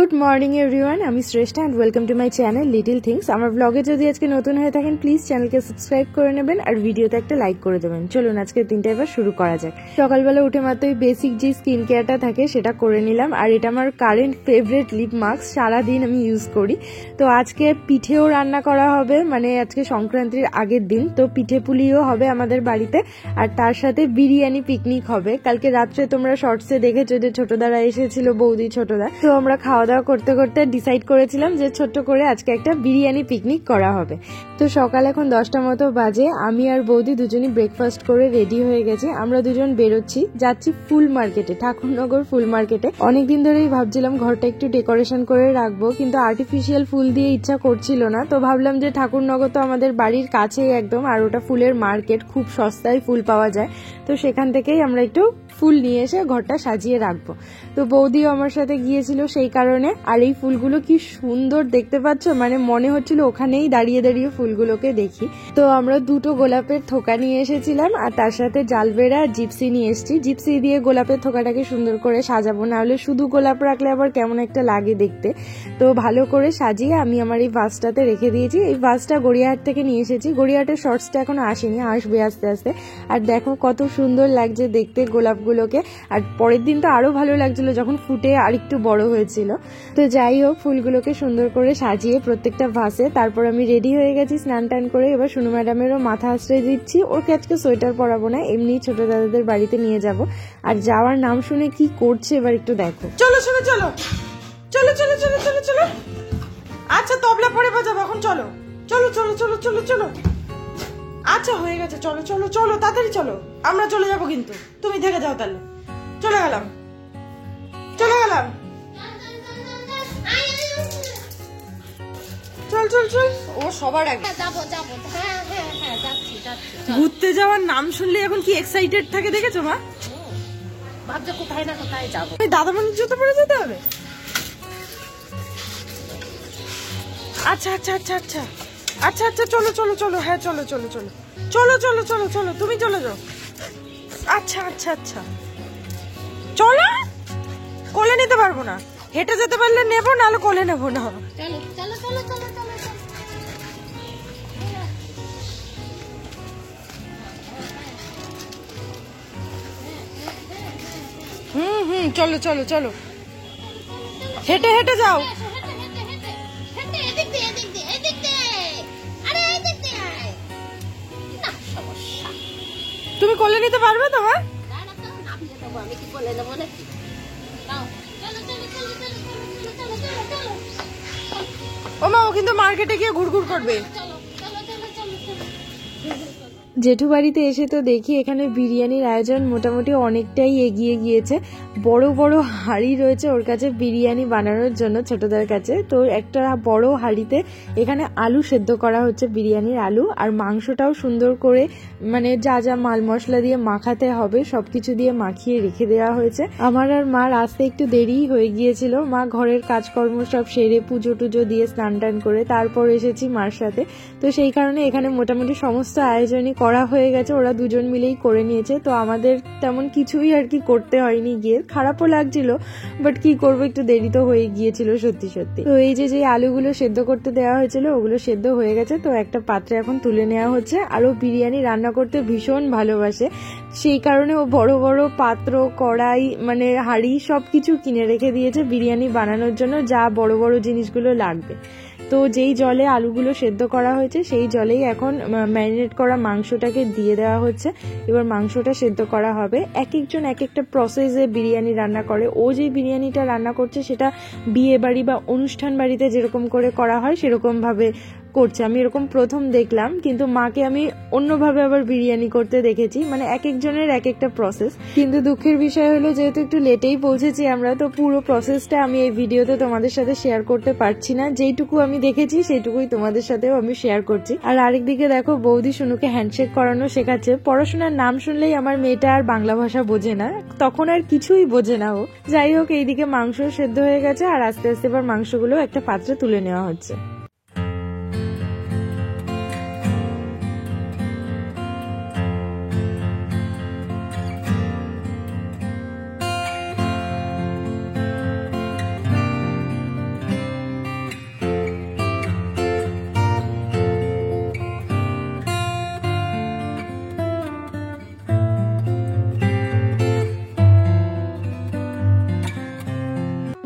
Good morning everyone, আমি Shreshtha and welcome to my channel little things. আমার ব্লগে যদি আজকে নতুন হয়ে থাকেন প্লিজ চ্যানেলকে সাবস্ক্রাইব করে নেবেন আর ভিডিওতে একটা লাইক করে দেবেন। চলুন আজকের দিনটা এবার শুরু করা যাক। সকালবেলা উঠে মাত্রই বেসিক যে স্কিন কেয়ারটা থাকে সেটা করে নিলাম, আর এটা আমার কারেন্ট ফেভারিট লিপ মাস্ক, সারাদিন আমি ইউজ করি। তো আজকে পিঠেও রান্না করা হবে, মানে আজকে সংক্রান্তির আগের দিন, তো পিঠে পুলিও হবে আমাদের বাড়িতে, আর তার সাথে বিরিয়ানি পিকনিক হবে। কালকে রাত্রে তোমরা শর্টসে দেখেছো যে ছোটদারা এসেছিল, বৌদি ছোটদা। তো আমরা খাওয়া দাওয়া করতে করতে ডিসাইড করেছিলাম যে ছোট্ট করে আজকে একটা বিরিয়ানি পিকনিক করা হবে। তো সকাল এখন 10টা মতো বাজে, আমি আর বৌদি দুজনই ব্রেকফাস্ট করে রেডি হয়ে গেছি। আমরা দুজন বেরোচ্ছি, যাচ্ছি ফুল মার্কেটে, ঠাকুরনগর ফুল মার্কেটে। অনেকদিন ধরেই ভাবছিলাম ঘরটা একটু ডেকোরেশন করে রাখবো, কিন্তু আর্টিফিশিয়াল ফুল দিয়ে ইচ্ছা করছিল না। তো ভাবলাম যে ঠাকুরনগর তো আমাদের বাড়ির কাছেই একদম, আর ওটা ফুলের মার্কেট, খুব সস্তায় ফুল পাওয়া যায়। তো সেখান থেকেই আমরা একটু ফুল নিয়ে এসে ঘরটা সাজিয়ে রাখবো। তো বৌদিও আমার সাথে গিয়েছিল সেই কারণে। আর এই ফুলগুলো কি সুন্দর দেখতে পাচ্ছ, মানে মনে হচ্ছিল ওখানেই দাঁড়িয়ে দাঁড়িয়ে ফুলগুলোকে দেখি। তো আমরা দুটো গোলাপের থোকা নিয়ে এসেছিলাম, আর তার সাথে জালবেরা আর জিপসি নিয়ে এসেছি। জিপসি দিয়ে গোলাপের থোকাটাকে সুন্দর করে সাজাবো, না হলে শুধু গোলাপ রাখলে আবার কেমন একটা লাগে দেখতে। তো ভালো করে সাজিয়ে আমি আমার এই ভাসটাতে রেখে দিয়েছি। এই ভাসটা গড়িয়াহাট থেকে নিয়ে এসেছি, গড়িয়াহাটের শর্টসটা এখনো আসেনি, আসবে আস্তে আস্তে। আর দেখো কত সুন্দর লাগছে দেখতে গোলাপগুলোকে, আর পরের দিন তো আরো ভালো লাগছিল যখন ফুটে আর একটু বড় হয়েছিল। তো যাই হোক, ফুলগুলোকে সুন্দর করে সাজিয়ে প্রত্যেকটা ভাসে তারপর আমি রেডি হয়ে গেছি স্নান টান করে। এবার সোনু ম্যাডামেরও মাথা আশ্রয় দিচ্ছি, ওরকে আজকে সোয়েটার পরাবো না, এমনি ছোট দাদাদের বাড়িতে নিয়ে যাব। আর যাওয়ার নাম শুনে কি করছে এবার একটু দেখো। চলো চলো চলো চলো চলো চলো চলো চলো। আচ্ছা তবলা পরে বাজাবো এখন, চলো চলো চলো চলো চলো চলো। আচ্ছা হয়ে গেছে, চলো চলো চলো তাড়াতাড়ি চলো, আমরা চলে যাবো কিন্তু তুমি থেকে যাও তাহলে। চলে গেলাম চলে গেলাম, চল চল চল। ও সবার আগে ঘুরতে যাওয়ার নাম শুনলে এখন কি এক্সাইটেড থাকে, দেখেছো মা? ভাবছো কোথায় না কোথায় যাবো। দাদামণির জুতো পরে যেতে হবে। আচ্ছা আচ্ছা আচ্ছা আচ্ছা আচ্ছা আচ্ছা চলো চলো চলো, হ্যাঁ চলো চলো চলো চলো চলো চলো চলো, তুমি চলে যাও। আচ্ছা আচ্ছা আচ্ছা চলো, কোলে নিতে পারবো না, হেঁটে যেতে পারলে নেবো, নাহলে কোলে নেবো না। চলো চলো চলো চলো চলো। চলো চলো চলো, হেঁটে হেঁটে যাও। তুমি কোলে নিতে পারবে তো? মা ও মা, ও কিন্তু মার্কেটে গিয়ে ঘুরঘুর করবে। জেঠু বাড়িতে এসে তো দেখি এখানে বিরিয়ানির আয়োজন মোটামুটি অনেকটাই এগিয়ে গিয়েছে। বড় বড় হাঁড়ি রয়েছে ওর কাছে বিরিয়ানি বানানোর জন্য, ছোটদের কাছে। তো একটা বড় হাঁড়িতে এখানে আলু সেদ্ধ করা হচ্ছে, বিরিয়ানির আলু, আর মাংসটাও সুন্দর করে মানে যা যা মাল মশলা দিয়ে মাখাতে হবে সবকিছু দিয়ে মাখিয়ে রেখে দেওয়া হয়েছে। আমার আর মার আসতে একটু দেরি হয়ে গিয়েছিল, মা ঘরের কাজকর্ম সব সেরে পুজো টুজো দিয়ে স্নান টান করে তারপর এসেছি মার সাথে। তো সেই কারণে এখানে মোটামুটি সমস্ত আয়োজনই করা হয়ে গেছে, ওরা দুজন মিলেই করে নিয়েছে। তো আমাদের তেমন কিছুই আর কি করতে হয়নি গিয়ে, খারাপও লাগছিল, বাট কি করবো, একটু দেরি তো হয়ে গিয়েছিল সত্যি সত্যি। তো এই যে আলুগুলো সেদ্ধ করতে দেওয়া হয়েছিল ওগুলো সেদ্ধ হয়ে গেছে, তো একটা পাত্রে এখন তুলে নেওয়া হচ্ছে। আর ও বিরিয়ানি রান্না করতে ভীষণ ভালোবাসে, সেই কারণে ও বড় বড় পাত্র, কড়াই, মানে হাঁড়ি সবকিছু কিনে রেখে দিয়েছে বিরিয়ানি বানানোর জন্য, যা বড় বড় জিনিসগুলো লাগবে। তো যেই জলে আলুগুলো সেদ্ধ করা হয়েছে সেই জলেই এখন ম্যারিনেট করা মাংসটাকে দিয়ে দেওয়া হচ্ছে। এবার মাংসটা সেদ্ধ করা হবে। এক একজন এক একটা প্রসেসে বিরিয়ানি রান্না করে। ও যে বিরিয়ানিটা রান্না করছে সেটা বিয়ে বাড়ি বা অনুষ্ঠান বাড়িতে যেরকম করে করা হয় সেরকম ভাবে করছে। আমি এরকম প্রথম দেখলাম, কিন্তু মাকে আমি অন্যভাবে আবার বিরিয়ানি করতে দেখেছি, মানে এক একজনের এক একটা প্রসেস। কিন্তু দুঃখের বিষয় হলো যেহেতু একটু লেটেই পৌঁছেছি আমরা, তো পুরো প্রসেসটা আমি এই ভিডিওতে তোমাদের সাথে শেয়ার করতে পারছি না। যেইটুকু আমি দেখেছি সেইটুকুই তোমাদের সাথেও আমি শেয়ার করছি। আর আরেকদিকে দেখো বৌদি সোনুকে হ্যান্ডশেক করানো শেখাচ্ছে। পড়াশোনার নাম শুনলেই আমার মেয়েটা আর বাংলা ভাষা বোঝে না, তখন আর কিছুই বোঝে না ও। যাই হোক, এইদিকে মাংস সেদ্ধ হয়ে গেছে, আর আস্তে আস্তে এবার মাংসগুলো একটা পাত্রে তুলে নেওয়া হচ্ছে।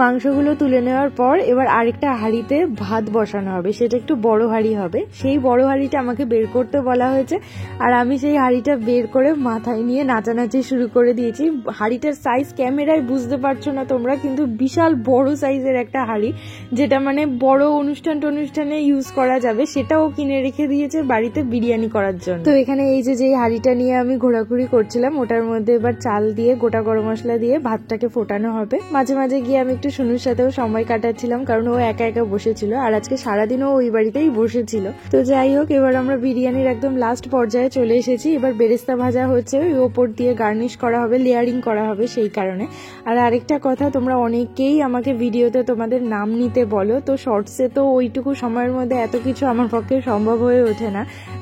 মাংসগুলো তুলে নেওয়ার পর এবার আরেকটা হাঁড়িতে ভাত বসানো হবে, সেটা একটু বড় হাঁড়ি হবে। সেই বড় হাঁড়িটা আমাকে বের করতে বলা হয়েছে, আর আমি সেই হাঁড়িটা বের করে মাথায় নিয়ে নাচানাচি শুরু করে দিয়েছি। হাঁড়িটার সাইজ ক্যামেরায় বুঝতে পারছো না তোমরা, কিন্তু বিশাল বড় সাইজের একটা হাঁড়ি, যেটা মানে বড় অনুষ্ঠানে ইউজ করা যাবে, সেটাও কিনে রেখে দিয়েছে বাড়িতে বিরিয়ানি করার জন্য। তো এখানে এই যে হাঁড়িটা নিয়ে আমি ঘোরাঘুরি করছিলাম, ওটার মধ্যে এবার চাল দিয়ে গোটা গরম মশলা দিয়ে ভাতটাকে ফোটানো হবে। মাঝে মাঝে গিয়ে আমি একটু সুনুর সাথেও সময় কাটাচ্ছিলাম, কারণ ও একা একা বসেছিল, আর আজকে সারাদিনও ওই বাড়িতেই বসেছিল। তো যাই হোক, এবার আমরা বিরিয়ানির একদম লাস্ট পর্যায়ে চলে এসেছি। এবার বেরেস্তা ভাজা হচ্ছে, ওই ওপর দিয়ে গার্নিশ করা হবে, লেয়ারিং করা হবে সেই কারণে। আর আরেকটা কথা, তোমরা অনেকেই আমাকে ভিডিওতে তোমাদের নাম নিতে বলো, তো শর্টসে তো ওইটুকু সময়ের মধ্যে এত কিছু আমার পক্ষে সম্ভব হয়ে ওঠে না।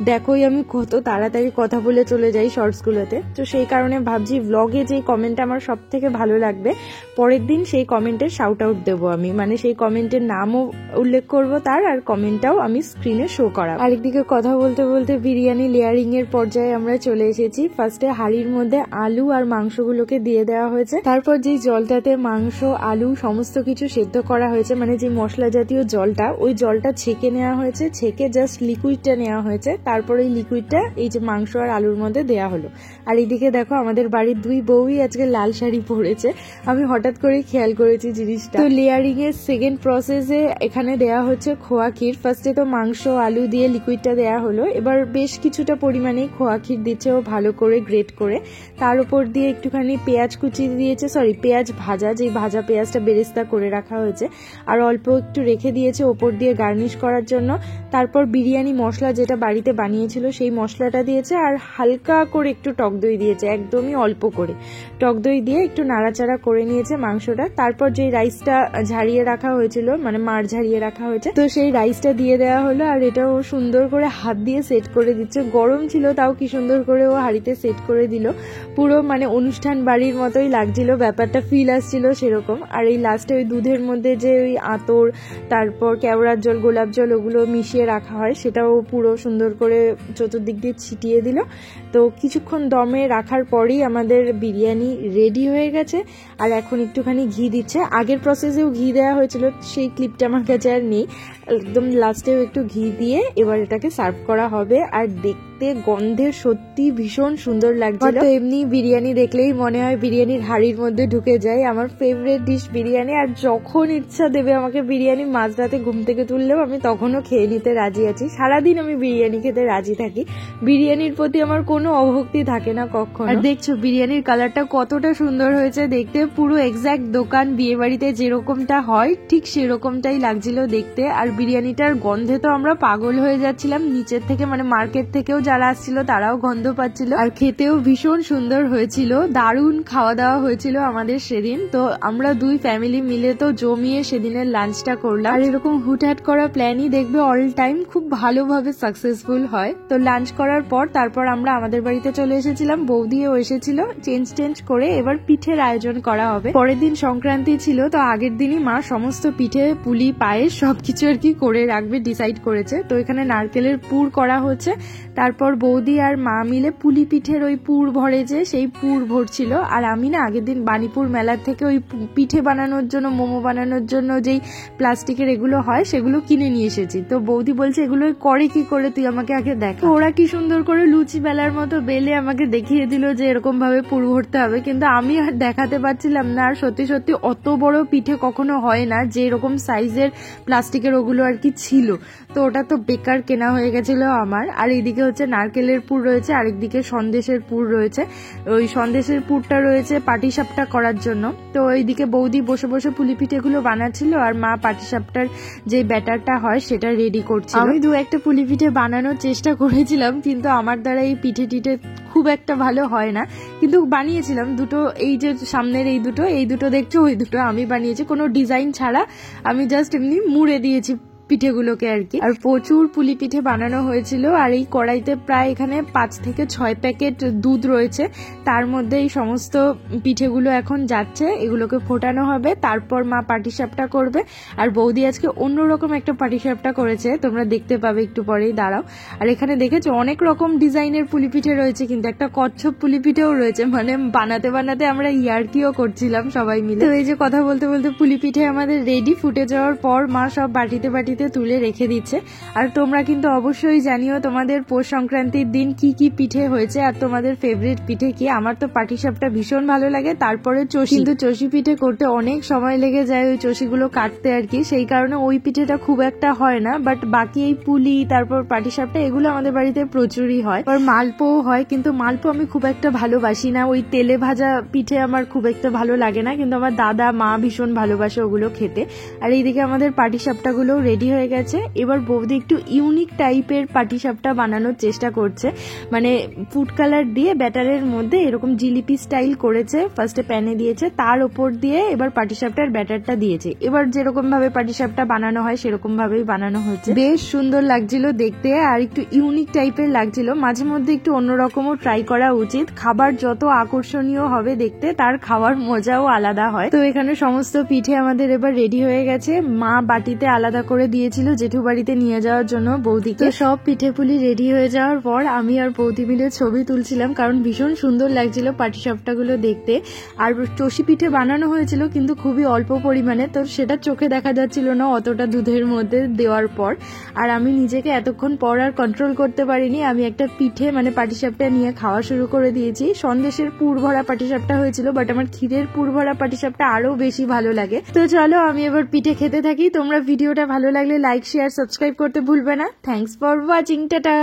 দেখোই আমি কত তাড়াতাড়ি কথা বলে চলে যাই শর্টসগুলোতে। তো সেই কারণে ভাবছি ব্লগে যে কমেন্ট আমার সব থেকে ভালো লাগবে, পরের দিন সেই কমেন্টের শাউট আউট দেবো আমি, মানে সেই কমেন্টের নামও উল্লেখ করবো তার, আর কমেন্টটাও আমি স্ক্রিনে শো করা। আরেকদিকে কথা বলতে বলতে বিরিয়ানি লেয়ারিং এর পর্যায়ে আমরা চলে এসেছি। ফার্স্টে হাঁড়ির মধ্যে আলু আর মাংসগুলোকে দিয়ে দেওয়া হয়েছে, তারপর যেই জলটাতে মাংস আলু সমস্ত কিছু সেদ্ধ করা হয়েছে, মানে যে মশলা জাতীয় জলটা, ওই জলটা ছেঁকে নেওয়া হয়েছে, ছেঁকে জাস্ট লিকুইডটা নেওয়া হয়েছে, তারপর এই লিকুইডটা এই যে মাংস আর আলুর মধ্যে দেওয়া হলো। আর এইদিকে দেখো আমাদের বাড়ির দুই বউই আজকে লাল শাড়ি পরেছে, আমি হঠাৎ করে খেয়াল করেছি জিনিসটা। তো লেয়ারিং এর সেকেন্ড প্রসেসে এখানে দেওয়া হচ্ছে খোয়া ক্ষীর। ফার্স্টে তো মাংস আলু দিয়ে লিকুইডটা দেওয়া হলো, এবার বেশ কিছুটা পরিমাণে খোয়া ক্ষীর দিচ্ছে ও ভালো করে গ্রেট করে, তার উপর দিয়ে একটুখানি পেঁয়াজ কুচি দিয়েছে, পেঁয়াজ ভাজা, যেই ভাজা পেঁয়াজটা বেরেস্তা করে রাখা হয়েছে, আর অল্প একটু রেখে দিয়েছে ওপর দিয়ে গার্নিশ করার জন্য। তারপর বিরিয়ানি মশলা যেটা বাড়িতে বানিয়েছিল সেই মশলাটা দিয়েছে, আর হালকা করে একটু টক দই দিয়েছে, একদমই অল্প করে টক দই দিয়ে একটু নাড়াচাড়া করে নিয়েছে মাংসটা। তারপর যেই রাইসটা ঝাড়িয়ে রাখা হয়েছিল, মানে মাড় ঝাড়িয়ে রাখা হয়েছে, তো সেই রাইসটা দিয়ে দেওয়া হলো, আর এটাও সুন্দর করে হাত দিয়ে সেট করে দিচ্ছে। গরম ছিল তাও কি সুন্দর করে ও হাঁড়িতে সেট করে দিল, পুরো মানে অনুষ্ঠান বাড়ির মতোই লাগছিল, ব্যাপারটা ফিল আসছিল সেরকম। আর এই লাস্টে ওই দুধের মধ্যে যে ওই আতর, তারপর কেওড়ার জল, গোলাপ জল, ওগুলো মিশিয়ে রাখা হয়, সেটাও পুরো সুন্দর করে চতুর্দিক দিয়ে ছিটিয়ে দিল। তো কিছুক্ষণ দমে রাখার পরেই আমাদের বিরিয়ানি রেডি হয়ে গেছে। আর এখন একটুখানি ঘি দিচ্ছে, আগের প্রসেসেও ঘি দেওয়া হয়েছিল, সেই ক্লিপটা আমার কাছে আর নেই। একদম লাস্টেও একটু ঘি দিয়ে এবার এটাকে সার্ভ করা হবে। আর দেখতে গন্ধে সত্যি ভীষণ সুন্দর লাগছিল। তো এমনি বিরিয়ানি দেখলেই মনে হয় বিরিয়ানির হাঁড়ির মধ্যে ঢুকে যায়, আমার ফেভারিট ডিশ বিরিয়ানি। আর যখন ইচ্ছা দেবে আমাকে বিরিয়ানি, মাঝরাতে ঘুম থেকে তুললেও আমি তখনও খেয়ে নিতে রাজি আছি। সারাদিন আমি বিরিয়ানি খেতে রাজি থাকি, বিরিয়ানির প্রতি আমার কোনো অভক্তি থাকে না কখনো। আর দেখছো বিরিয়ানির কালারটা কতটা সুন্দর হয়েছে দেখতে, পুরো এক্সাক্ট দোকান বিয়ে বাড়িতে যেরকমটা হয় ঠিক সেরকমটাই লাগছিল দেখতে। আর বিরিয়ানিটার গন্ধে তো আমরা পাগল হয়ে যাচ্ছিলাম, নিচের থেকে মানে মার্কেট থেকেও যারা আসছিল তারাও গন্ধ পাচ্ছিল, আর খেতেও ভীষণ সুন্দর হয়েছিল। দারুণ খাওয়া দাওয়া হয়েছিল আমাদের সেদিন। তো আমরা দুই ফ্যামিলি মিলে তো জমিয়ে সেদিনের লাঞ্চটা করলাম। আর এরকম হুটহাট করা প্ল্যানই দেখবে অল টাইম খুব ভালোভাবে সাকসেসফুল হয়। তো লাঞ্চ করার পর তারপর আমরা আমাদের বাড়িতে চলে এসেছিলাম, বৌদিও এসেছিল, চেঞ্জ করে এবার পিঠের আয়োজন করা হবে। পরের দিন সংক্রান্তি ছিল, তো আগের দিনই মা সমস্ত পিঠে পুলি পায়েস সবকিছু আর কি করে রাখবে ডিসাইড করেছে। তো এখানে নারকেলের পুর করা হচ্ছে, তারপর বৌদি আর মা মিলে পুলি পিঠের ওই পুর ভরে যে সেই পুর ভরছিল। আর আমি না আগের দিন বাণীপুর মেলার থেকে ওই পিঠে বানানোর জন্য, মোমো বানানোর জন্য যেই প্লাস্টিকের এগুলো হয় সেগুলো কিনে নিয়ে এসেছি। তো বৌদি বলছে এগুলো করে কি করে, তুই আমাকে আগে দেখা। ওরা কি সুন্দর করে লুচি বেলার মতো বেলে আমাকে দেখিয়ে দিল যে এরকম ভাবে পুর ভরতে হবে, কিন্তু আমি আর দেখাতে পারছিলাম না। আর সত্যি সত্যি অত বড় পিঠে কখনো হয় না, যে এরকম সাইজের প্লাস্টিকের ওগুলো আর কি ছিল, তো ওটা তো বেকার কেনা হয়ে গেছিল আমার। আর এইদিকে হচ্ছে নারকেলের পুর রয়েছে, আরেকদিকে সন্দেশের পুর রয়েছে। ওই সন্দেশের পুরটা রয়েছে পাটিসাপটা করার জন্য। তো এইদিকে বৌদি বসে বসে পুলি পিঠেগুলো বানাচ্ছিল, আর মা পাটিসাপটার যে ব্যাটারটা হয় সেটা রেডি করছিল। আমি দু একটা পুলি পিঠে বানানোর চেষ্টা করেছিলাম, কিন্তু আমার দ্বারা এই পিঠে টিঠে খুব একটা ভালো হয় না, কিন্তু বানিয়েছিলাম দুটো। এই যে সামনের এই দুটো দেখছো, ওই দুটো আমি বানিয়েছি কোনো ডিজাইন ছাড়া, আমি জাস্ট এমনি মুড়ে দিয়েছি পিঠেগুলোকে আর কি। আর প্রচুর পুলি পিঠে বানানো হয়েছিল। আর এই কড়াইতে প্রায় এখানে 5 থেকে 6 প্যাকেট দুধ রয়েছে, তার মধ্যে এই সমস্ত পিঠেগুলো এখন যাচ্ছে, এগুলোকে ফোটানো হবে, তারপর মা পাটিসাপটা করবে। আর বৌদি আজকে অন্যরকম একটা পাটিসাপটা করেছে, তোমরা দেখতে পাবে একটু পরেই, দাঁড়াও। আর এখানে দেখেছো অনেক রকম ডিজাইনের পুলি পিঠে রয়েছে, কিন্তু একটা কচ্ছপ পুলি পিঠেও রয়েছে, মানে বানাতে বানাতে আমরা ইয়ার্কিও করছিলাম সবাই মিলে। তো এই যে কথা বলতে বলতে পুলি পিঠে আমাদের রেডি, ফুটে যাওয়ার পর মা সব বাটিতে বাটিতে তুলে রেখে দিচ্ছে। আর তোমরা কিন্তু অবশ্যই জানিও তোমাদের পৌষ সংক্রান্তির দিন কি কি পিঠে হয়েছে আর তোমাদের ফেভারিট পিঠে কি। আমার তো পাটিসাপটা ভীষণ ভালো লাগে, তারপরে চষি, কিন্তু চষি পিঠে করতে অনেক সময় লেগে যায় ওই চষিগুলো কাটতে আর কি, সেই কারণে ওই পিঠেটা খুব একটা হয় না। বাট বাকি এই পুলি তারপর পাটিসাপটা এগুলো আমাদের বাড়িতে প্রচুরই হয়। আর মালপোও হয়, কিন্তু মালপো আমি খুব একটা ভালোবাসি না, ওই তেলে ভাজা পিঠে আমার খুব একটা ভালো লাগে না, কিন্তু আমার দাদা মা ভীষণ ভালোবাসে ওগুলো খেতে। আর এইদিকে আমাদের পাটিসাপটা গুলো রেডি হয়ে গেছে। এবার বৌদি একটু ইউনিক টাইপের পাটিসাপটা বানানোর চেষ্টা করছে, মানে ফুড কালার দিয়ে ব্যাটারের মধ্যে এরকম জিলিপি স্টাইল করেছে, ফার্স্টে প্যানে দিয়েছে, তার উপর দিয়ে এবার পাটিসাপটার ব্যাটারটা দিয়েছে। এবার যেরকম ভাবে পাটিসাপটা বানানো হয় সেরকম ভাবেই বানানো হচ্ছে। বেশ সুন্দর লাগছিল দেখতে, আর একটু ইউনিক টাইপের লাগছিল। মাঝে মধ্যে একটু অন্যরকমও ট্রাই করা উচিত, খাবার যত আকর্ষণীয় হবে দেখতে তার খাওয়ার মজাও আলাদা হয়। তো এখানে সমস্ত পিঠে আমাদের এবার রেডি হয়ে গেছে, মা বাটিতে আলাদা করে দিয়েছিল জেঠু বাড়িতে নিয়ে যাওয়ার জন্য বৌদিকে। সব পিঠে পুলি রেডি হয়ে যাওয়ার পর আমি আর বৌদি মিলে ছবি তুলছিলাম, কারণ ভীষণ সুন্দর লাগছিল পাটিসাপটা গুলো দেখতে। আর চষি পিঠে বানানো হয়েছিল কিন্তু খুবই অল্প পরিমাণে, তো সেটা চোখে দেখা যাচ্ছিল না অতটা দুধের মধ্যে দেওয়ার পর। আর আমি নিজেকে এতক্ষণ পর আর কন্ট্রোল করতে পারিনি, আমি একটা পিঠে মানে পাটিসাপটা নিয়ে খাওয়া শুরু করে দিয়েছি। সন্দেশের পুর ভরা পাটিসাপটা হয়েছিল, বাট আমার ক্ষীরের পুর ভরা পাটিসাপটা আরো বেশি ভালো লাগে। তো চলো আমি এবার পিঠে খেতে থাকি। তোমরা ভিডিওটা ভালো লাগলে লাইক, শেয়ার, সাবস্ক্রাইব করতে ভুলবে না। Thanks for watching, tata.